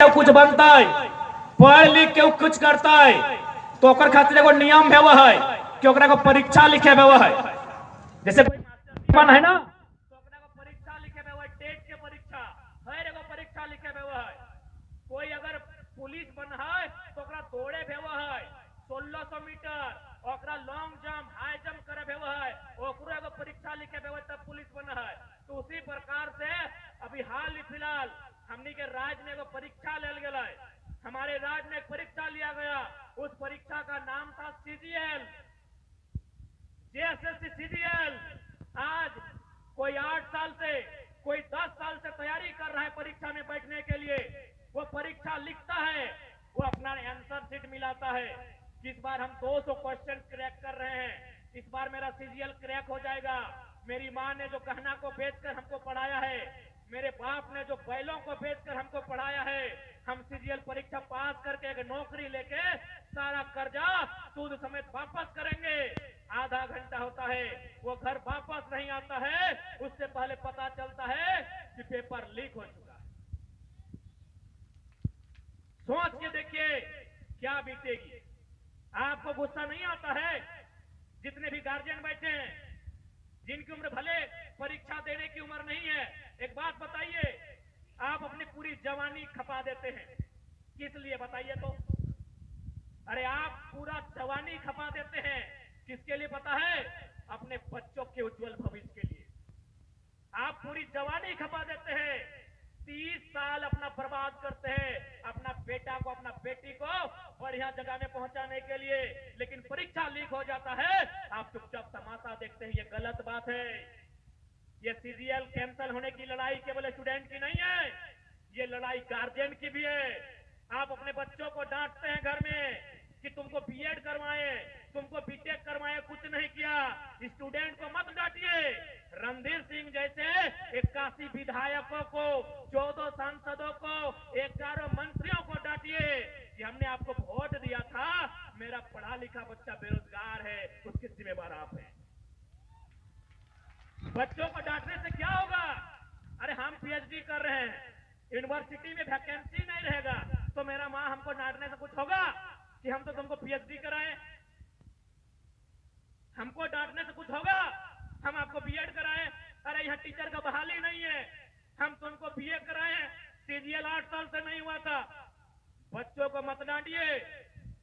कुछ बनता है, पढ़ लिख के कुछ करता है तो ओकर खातिर एगो नियम है, वह है कि ओकरा को परीक्षा लिखे हुआ है। जैसे कोई मास्टर है ना, तो ओकरा को परीक्षा लिखे हुआ है, टेट के परीक्षा हर एगो परीक्षा लिखे हुआ है। कोई अगर पुलिस बन है तो ओकरा दौड़े हुआ है 1600 मीटर, ओकरा लॉन्ग जंप हाई जंप करे हुआ है, ओकरो एगो परीक्षा लिखे हुआ तब पुलिस बन है। तो उसी प्रकार से अभी हाल ही फिलहाल हमनी के राज्य में एगो परीक्षा लेल गया है। हमारे राज्य में एक परीक्षा लिया गया, उस परीक्षा का नाम था सीजीएल, जेएसएससी सीजीएल। आज कोई 8 साल से, कोई 10 साल से तैयारी कर रहा है परीक्षा में बैठने के लिए। वो परीक्षा लिखता है, वो अपना आंसर शीट मिलाता है। इस बार हम 200 क्वेश्चन क्रैक कर रहे हैं, इस बार मेरा सीजीएल क्रैक हो जाएगा। मेरी माँ ने जो गहना को बेचकर हमको पढ़ाया है, मेरे बाप ने जो बैलों को बेचकर हमको पढ़ाया है, हम सीजीएल परीक्षा पास करके एक नौकरी लेके सारा कर्जा सूद समेत वापस करेंगे। आधा घंटा होता है, वो घर वापस नहीं आता है, उससे पहले पता चलता है कि पेपर लीक हो चुका है। सोच के देखिए क्या बीतेगी। आपको गुस्सा नहीं आता है? जितने भी गार्जियन बैठे हैं, जिनकी उम्र भले परीक्षा देने की उम्र नहीं है, एक बात बताइए, आप अपनी पूरी जवानी खपा देते हैं, किस लिए बताइए तो? अरे आप पूरा जवानी खपा देते हैं, किसके लिए पता है? अपने बच्चों के उज्जवल भविष्य के लिए। आप पूरी जवानी खपा देते हैं, 30 साल अपना बर्बाद करते हैं अपना बेटा को, अपना बेटी को बढ़िया जगह में पहुंचाने के लिए, लेकिन परीक्षा लीक हो जाता है, आप चुपचाप तमाशा देखते हैं। ये गलत बात है। ये सीजीएल कैंसिल होने की लड़ाई केवल स्टूडेंट की नहीं है, ये लड़ाई गार्जियन की भी है। आप अपने बच्चों को डांटते हैं घर में कि तुमको बीएड करवाए, तुमको बीटेक करवाए, कुछ नहीं किया। स्टूडेंट को मत डांटिए। रणधीर सिंह जैसे 81 विधायकों को, 14 सांसदों को, 11 मंत्रियों को डांटिए कि हमने आपको वोट दिया था, मेरा पढ़ा लिखा बच्चा बेरोजगार है, उसके जिम्मेवार आप हैं। बच्चों को डांटने से क्या होगा? अरे हम पीएचडी कर रहे हैं, यूनिवर्सिटी में वैकेंसी नहीं रहेगा तो मेरा माँ हमको डांटने से कुछ होगा कि हम तो तुमको पीएचडी कराए? हमको डांटने से कुछ होगा? हम आपको बीएड कराए? अरे यहाँ टीचर का बहाली नहीं है, हम तुमको बीए कराए, सीजीएल 8 साल से नहीं हुआ था। बच्चों को मत डांटिए।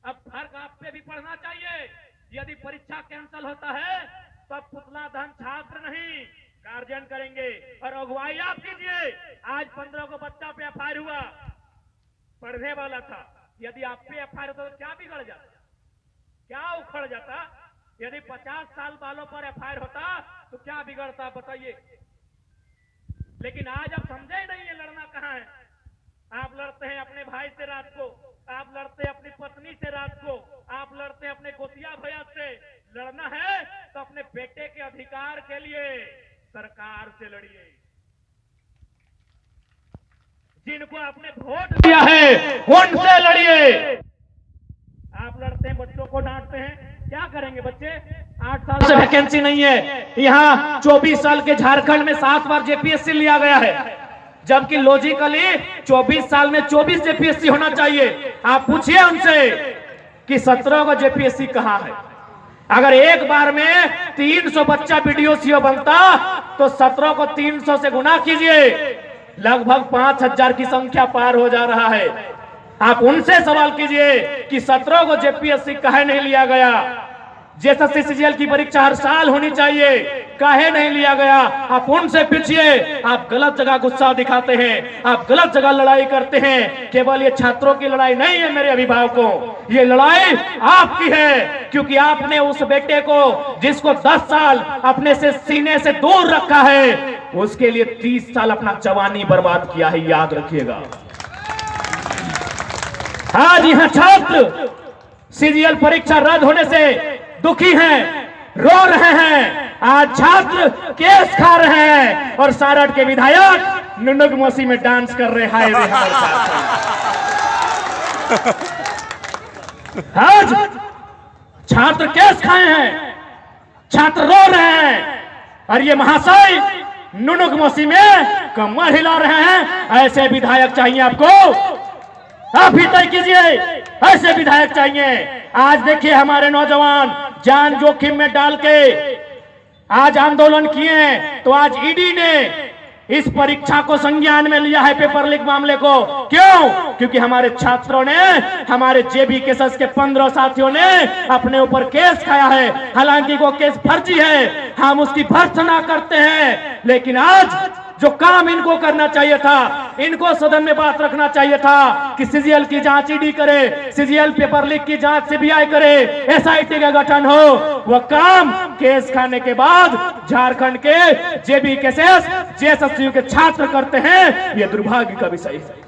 अब फर्क आप पे भी पढ़ना चाहिए। यदि परीक्षा कैंसिल होता है तो पुतला धन छात्र नहीं, गार्जियन करेंगे और अगुवाई आप कीजिए। आज 15 को बच्चा पे एफआईआर हुआ, पढ़ने वाला था, यदि आप पे एफआईआर होता तो क्या बिगड़ जाता, क्या उखड़ जाता? यदि 50 साल वालों पर एफआईआर होता तो क्या बिगड़ता बताइए? लेकिन आज आप समझे ही नहीं, ये लड़ना कहाँ है। आप लड़ते हैं अपने भाई से रात को, आप लड़ते हैं अपनी पत्नी से रात को, आप लड़ते हैं अपने गोतिया भैया से। लड़ना है तो अपने बेटे के अधिकार के लिए सरकार से लड़िए। जिनको आपने वोट दिया है उनसे लड़िए। आप लड़ते हैं, बच्चों को डांटते हैं, क्या करेंगे बच्चे? 8 साल से वैकेंसी नहीं है। यहाँ 24 साल के झारखंड में 7 बार जेपीएससी लिया गया है, जबकि लॉजिकली 24 साल में 24 जेपीएससी होना चाहिए। आप पूछिए उनसे कि 17 का जेपीएससी कहां है। अगर एक बार में 300 बच्चा बीडीओ बनता तो 17 को 300 से गुना कीजिए, लगभग 5000 की संख्या पार हो जा रहा है। आप उनसे सवाल कीजिए कि 17 को जेपीएससी काहे नहीं लिया गया? जेएसएससी सीजीएल की परीक्षा हर साल होनी चाहिए, काहे नहीं लिया गया? आप उनसे पूछिए। आप गलत जगह गुस्सा दिखाते हैं, आप गलत जगह लड़ाई करते हैं। केवल ये छात्रों की लड़ाई नहीं है मेरे अभिभावकों, ये लड़ाई आपकी है, क्योंकि आपने उस बेटे को जिसको 10 साल अपने से सीने से दूर रखा है, उसके लिए 30 साल अपना जवानी बर्बाद किया है, याद रखिएगा। आज यहां छात्र सीजीएल परीक्षा रद्द होने से दुखी हैं, रो रहे हैं। आज छात्र केस खा रहे हैं और सारठ के विधायक नुनुक मौसी में डांस कर रहे हैं। आज छात्र केस खाए हैं, छात्र रो रहे हैं और ये महाशय नुनुक मौसी में कमर हिला रहे हैं। ऐसे विधायक चाहिए आपको। आप ही तय कीजिए, ऐसे विधायक चाहिए। आज देखिए हमारे नौजवान जान जोखिम में डाल के आज आंदोलन किए, तो आज ईडी ने इस परीक्षा को संज्ञान में लिया है, पेपर लीक मामले को। क्यों? क्योंकि हमारे छात्रों ने, हमारे जेबी केसेस के 15 साथियों ने अपने ऊपर केस खाया है। हालांकि वो केस फर्जी है, हम उसकी भर्त्सना करते हैं, लेकिन आज जो काम इनको करना चाहिए था, इनको सदन में बात रखना चाहिए था कि सीजीएल की जांच ईडी करे, सीजीएल पेपर लीक की जांच सीबीआई करे, एसआईटी का गठन हो, वह काम केस खाने के बाद झारखंड के जेबी केसेस जेएसएसयू के छात्र करते हैं। यह दुर्भाग्य का विषय है।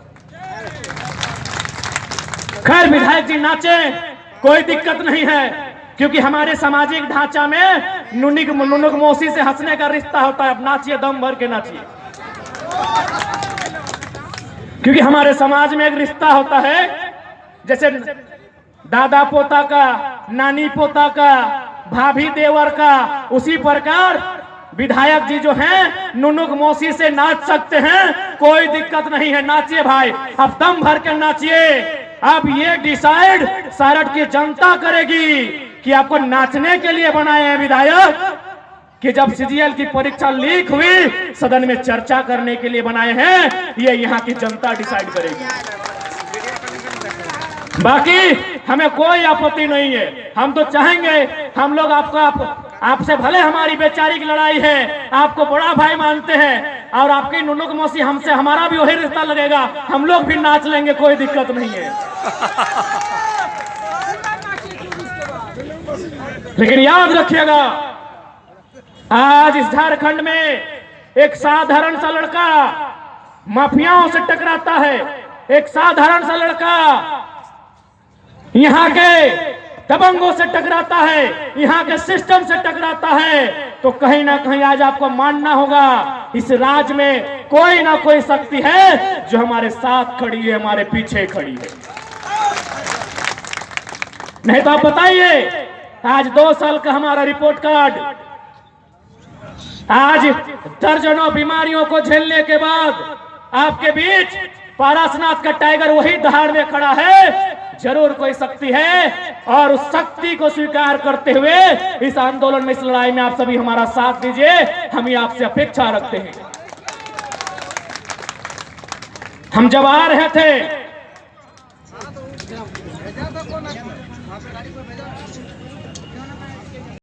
खैर विधायक जी नाचे, कोई दिक्कत नहीं है, क्योंकि हमारे सामाजिक ढांचा में नुनुक मौसी से हंसने का रिश्ता होता है। अब नाचिए, दम भर के नाचिए, क्योंकि हमारे समाज में एक रिश्ता होता है, जैसे दादा पोता का, नानी पोता का, भाभी देवर का। उसी प्रकार विधायक जी जो हैं नुनुक मौसी से नाच सकते हैं, कोई दिक्कत नहीं है। नाचिए भाई, अब दम भर के नाचिए। अब ये डिसाइड सारठ की जनता करेगी कि आपको नाचने के लिए बनाए हैं विधायक, कि जब सीजीएल की परीक्षा लीक हुई सदन में चर्चा करने के लिए बनाए हैं, ये यहाँ की जनता डिसाइड करेगी। बाकी हमें कोई आपत्ति नहीं है। हम तो चाहेंगे, हम लोग आपसे भले हमारी बेचारी की लड़ाई है, आपको बड़ा भाई मानते हैं, और आपकी नुनुक मौसी हमसे, हमारा भी वही रिश्ता लगेगा, हम लोग भी नाच लेंगे, कोई दिक्कत नहीं है। लेकिन याद रखिएगा, आज इस झारखंड में एक साधारण सा लड़का माफियाओं से टकराता है, एक साधारण सा लड़का यहाँ के दबंगों से टकराता है, यहाँ के सिस्टम से टकराता है, तो कहीं ना कहीं आज आपको मानना होगा इस राज्य में कोई ना कोई शक्ति है जो हमारे साथ खड़ी है, हमारे पीछे खड़ी है। नहीं तो आप बताइए, आज 2 साल का हमारा रिपोर्ट कार्ड, आज दर्जनों बीमारियों को झेलने के बाद आपके बीच पारसनाथ का टाइगर वही दहाड़ में खड़ा है। जरूर कोई शक्ति है, और उस शक्ति को स्वीकार करते हुए इस आंदोलन में, इस लड़ाई में आप सभी हमारा साथ दीजिए, हम ही आपसे अपेक्षा रखते हैं। हम जब आ रहे थे